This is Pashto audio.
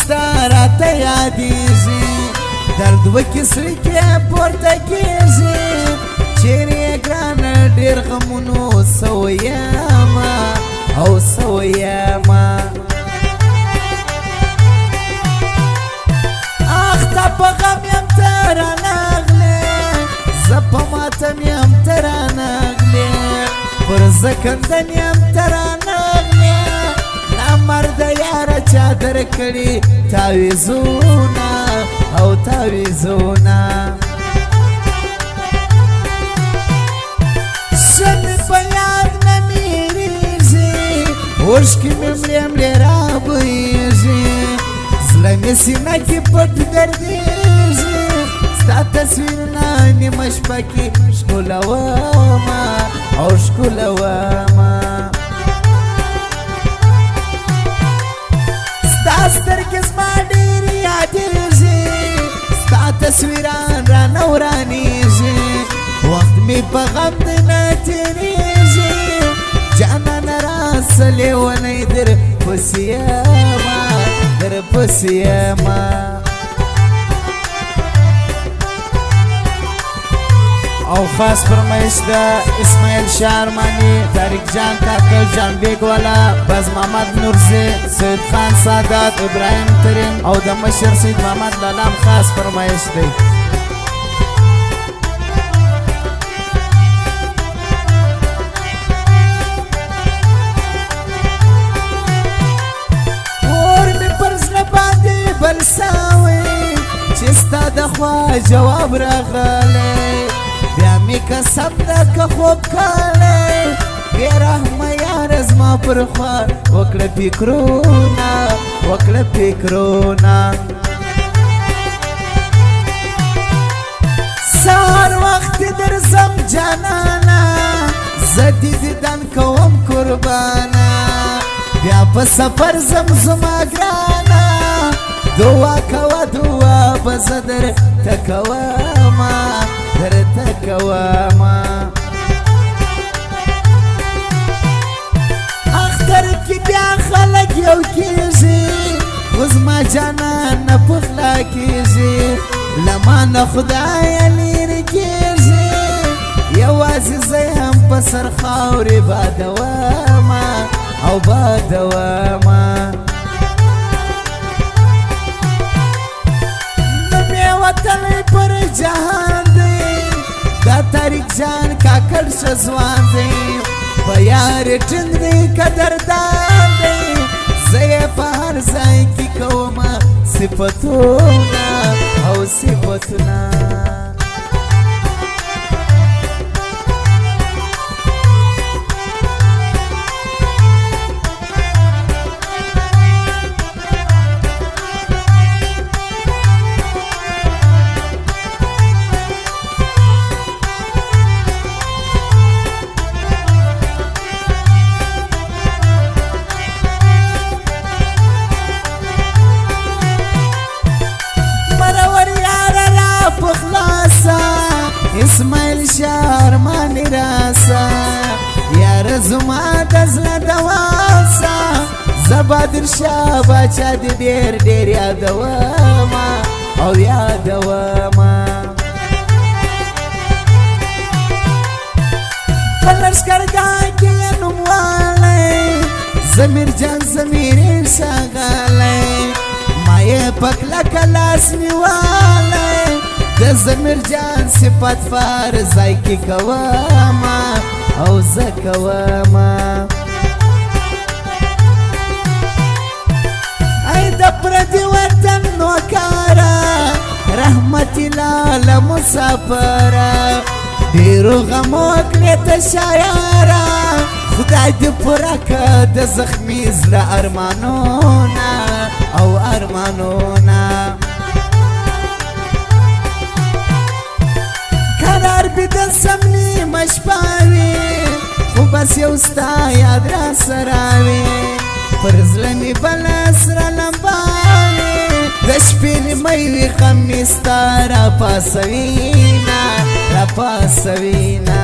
ستا راته یادېږي درد وکړي زړه کې پورته کېږي چیرې یې ګرانه ډېر غمونو سوی یمه او سوی یمه اخ تا په غم یم ته رانغلې زه په ماتم یم ته رانغلې پر زکندن یم ته رانغلې نامرده یاره چا درکړي تاویزونه او تاویزونه شمې په یاد نه میریږي اوښکې مې مړې مړې رابهیږي زړه مې سینه کې پټ ګرځېږي ستا تصویرونه نیمه شپه کې ښکلومه او ښکلومه ستا سترګې زما ډېرې یادېږي ستا تصویران رانه ورانېږي وخت مې په غم دی نه تېرېږي جانانه راسه لیونی در پسې یمه در پسې یمه او خاص فرمایش د اسماعیل شاه ارماني طارق جان کاکل جان بیگ والا باز محمد نورزی سید خان سادات ابراهیم ترین او د مشر سید محمد لالام خاص فرمایش دی اور می پر زړه باندې بل ساوی چې ستا د خوا جواب راغلی بیا می قسم ده که خوب کالی بې رحمه یاره زما پر خوا وکړه فکرونه وکړه فکرونه سهار وخت درځم جانانه زه دې دیدن کوم قربانه بیا په سفر زم زما ګرانه دعا کوه دعا به زه درته کومه درته کومه اختر کې بیا خلک یو کېږي خو زما جانان نه پخلا کېږي له ما نه خدایه لرې کېږي یوازې زه هم په سر خاورې بادومه او بادومه نوم یې وتلی پر جهان دی دا طارق جان کاکړ ښه ځوان دی په یار ټینګ دی قدردان دی زه یې په هر ځای کې کومه صفتونه او صفتونه اسماعیل شاه ارماني راسه یاره زما د زړه دواسه زه بهادر شاه باچا دې ډېر ډېر یادومه او یادومه په لښکرګاه کې یې نوموالی ضمیر جان ضمیر ښاغلی ما یې په کلکه لاس نیولی د ضمیر جان صفت فار ځای کې کومه او زه کومه ای د پردي وطن نوکاره رحمت لاله مسافره ډېرو غمو کړې ته شاعره خدای دې پوره که د زخمي زړه ارمانونه او ارمانونه قرار بدن سمنی مشپاوی خو بس یو ستا یاد را سراوی پر زړه مې بله سره لمباوی د شپې نیمۍ وي غم مې ستا راپاسوینه راپاسوینه